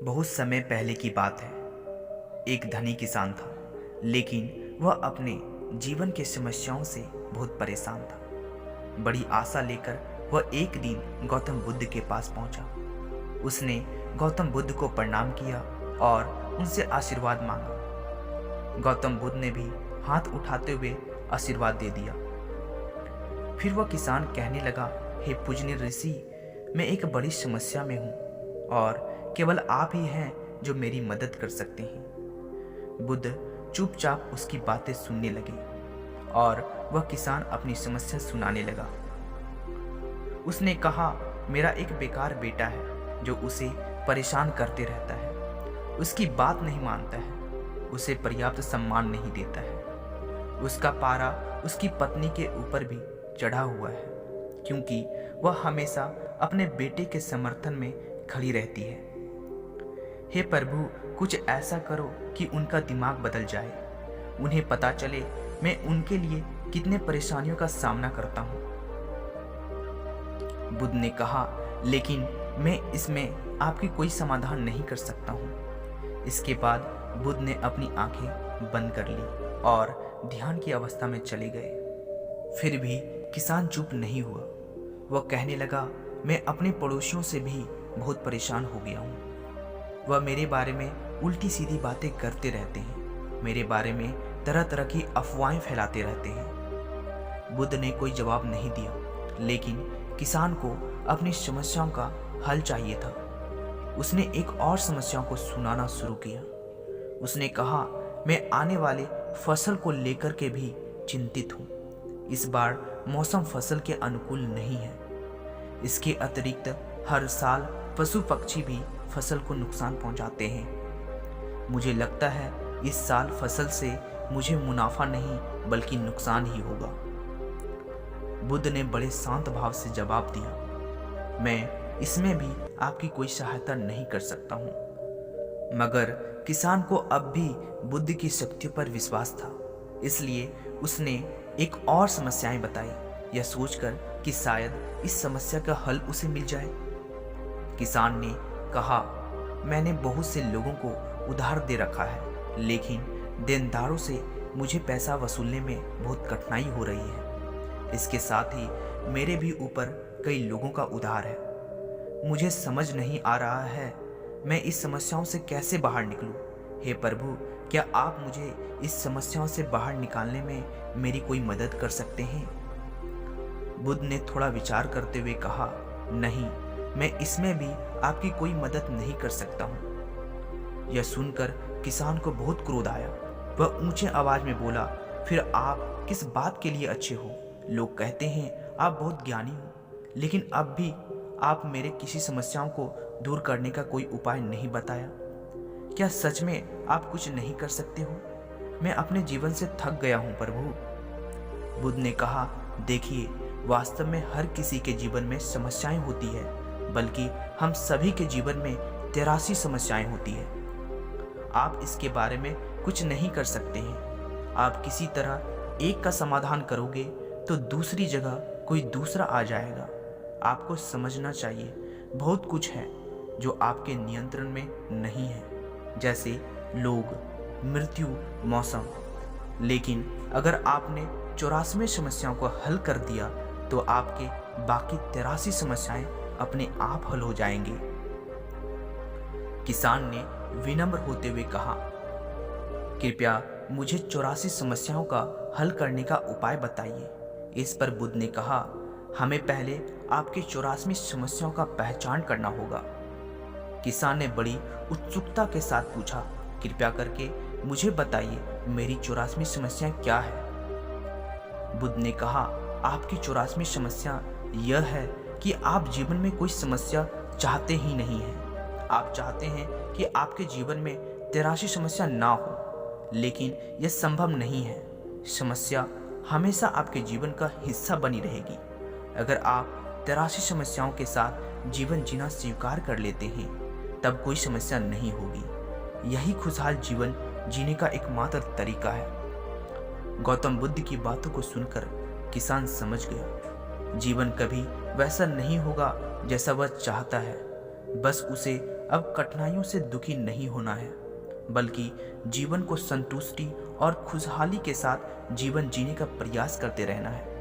बहुत समय पहले की बात है। एक धनी किसान था, लेकिन वह अपने जीवन की समस्याओं से बहुत परेशान था। बड़ी आशा लेकर वह एक दिन गौतम बुद्ध के पास पहुंचा। उसने गौतम बुद्ध को प्रणाम किया और उनसे आशीर्वाद मांगा। गौतम बुद्ध ने भी हाथ उठाते हुए आशीर्वाद दे दिया। फिर वह किसान कहने लगा, हे पूजनीय ऋषि, मैं एक बड़ी समस्या में हूँ और केवल आप ही हैं जो मेरी मदद कर सकते हैं। बुद्ध चुपचाप उसकी बातें सुनने लगे और वह किसान अपनी समस्या सुनाने लगा। उसने कहा, मेरा एक बेकार बेटा है जो उसे परेशान करते रहता है। उसकी बात नहीं मानता है, उसे पर्याप्त सम्मान नहीं देता है। उसका पारा उसकी पत्नी के ऊपर भी चढ़ा हुआ है, क्योंकि वह हमेशा अपने बेटे के समर्थन में खड़ी रहती है। हे प्रभु, कुछ ऐसा करो कि उनका दिमाग बदल जाए। उन्हें पता चले मैं उनके लिए कितने परेशानियों का सामना करता हूँ। बुद्ध ने कहा, लेकिन मैं इसमें आपकी कोई समाधान नहीं कर सकता हूँ। इसके बाद बुद्ध ने अपनी आंखें बंद कर ली और ध्यान की अवस्था में चले गए। फिर भी किसान चुप नहीं हुआ। वह कहने लगा, मैं अपने पड़ोसियों से भी बहुत परेशान हो गया हूँ। वह मेरे बारे में उल्टी सीधी बातें करते रहते हैं, मेरे बारे में तरह तरह की अफवाहें फैलाते रहते हैं। बुद्ध ने कोई जवाब नहीं दिया, लेकिन किसान को अपनी समस्याओं का हल चाहिए था। उसने एक और समस्याओं को सुनाना शुरू किया। उसने कहा, मैं आने वाले फसल को लेकर के भी चिंतित हूँ। इस बार मौसम फसल के अनुकूल नहीं है। इसके अतिरिक्त हर साल पशु पक्षी भी फसल को नुकसान पहुंचाते हैं। मुझे लगता है इस साल फसल से मुझे मुनाफा नहीं बल्कि नुकसान ही होगा। बुद्ध ने बड़े शांत भाव से जवाब दिया, मैं इसमें भी आपकी कोई सहायता नहीं कर सकता हूँ। मगर किसान को अब भी बुद्ध की शक्तियों पर विश्वास था, इसलिए उसने एक और समस्याएं बताई, यह सोचकर कि शायद इस समस्या का हल उसे मिल जाए। किसान ने कहा, मैंने बहुत से लोगों को उधार दे रखा है, लेकिन देनदारों से मुझे पैसा वसूलने में बहुत कठिनाई हो रही है। इसके साथ ही मेरे भी ऊपर कई लोगों का उधार है। मुझे समझ नहीं आ रहा है मैं इस समस्याओं से कैसे बाहर निकलूं। हे प्रभु, क्या आप मुझे इस समस्याओं से बाहर निकालने में मेरी कोई मदद कर सकते हैं? बुद्ध ने थोड़ा विचार करते हुए कहा, नहीं, मैं इसमें भी आपकी कोई मदद नहीं कर सकता हूँ। यह सुनकर किसान को बहुत क्रोध आया। वह ऊंचे आवाज में बोला, फिर आप किस बात के लिए अच्छे हो? लोग कहते हैं आप बहुत ज्ञानी हो, लेकिन अब भी आप मेरे किसी समस्याओं को दूर करने का कोई उपाय नहीं बताया। क्या सच में आप कुछ नहीं कर सकते हो? मैं अपने जीवन से थक गया हूँ प्रभु। बुद्ध ने कहा, देखिए, वास्तव में हर किसी के जीवन में समस्याएं होती है, बल्कि हम सभी के जीवन में 83 समस्याएं होती है। आप इसके बारे में कुछ नहीं कर सकते हैं। आप किसी तरह एक का समाधान करोगे तो दूसरी जगह कोई दूसरा आ जाएगा। आपको समझना चाहिए, बहुत कुछ है जो आपके नियंत्रण में नहीं है, जैसे लोग, मृत्यु, मौसम। लेकिन अगर आपने 84 समस्याओं को हल कर दिया तो आपके बाकी 83 समस्याएं अपने आप हल हो जाएंगी। किसान ने विनम्र होते हुए कहा, कृपया मुझे 84 समस्याओं का हल करने का उपाय बताइए। इस पर बुद्ध ने कहा, हमें पहले आपके 84 समस्याओं का पहचान करना होगा। किसान ने बड़ी उत्सुकता के साथ पूछा, कृपया करके मुझे बताइए मेरी 84 समस्या क्या है? बुद्ध ने कहा, आपकी 84 समस्या यह है कि आप जीवन में कोई समस्या चाहते ही नहीं हैं। आप चाहते हैं कि आपके जीवन में 83 समस्या ना हो, लेकिन यह संभव नहीं है। समस्या हमेशा आपके जीवन का हिस्सा बनी रहेगी। अगर आप 83 समस्याओं के साथ जीवन जीना स्वीकार कर लेते हैं, तब कोई समस्या नहीं होगी। यही खुशहाल जीवन जीने का एकमात्र तरीका है। गौतम बुद्ध की बातों को सुनकर किसान समझ गया, जीवन कभी वैसा नहीं होगा जैसा वह चाहता है। बस उसे अब कठिनाइयों से दुखी नहीं होना है, बल्कि जीवन को संतुष्टि और खुशहाली के साथ जीवन जीने का प्रयास करते रहना है।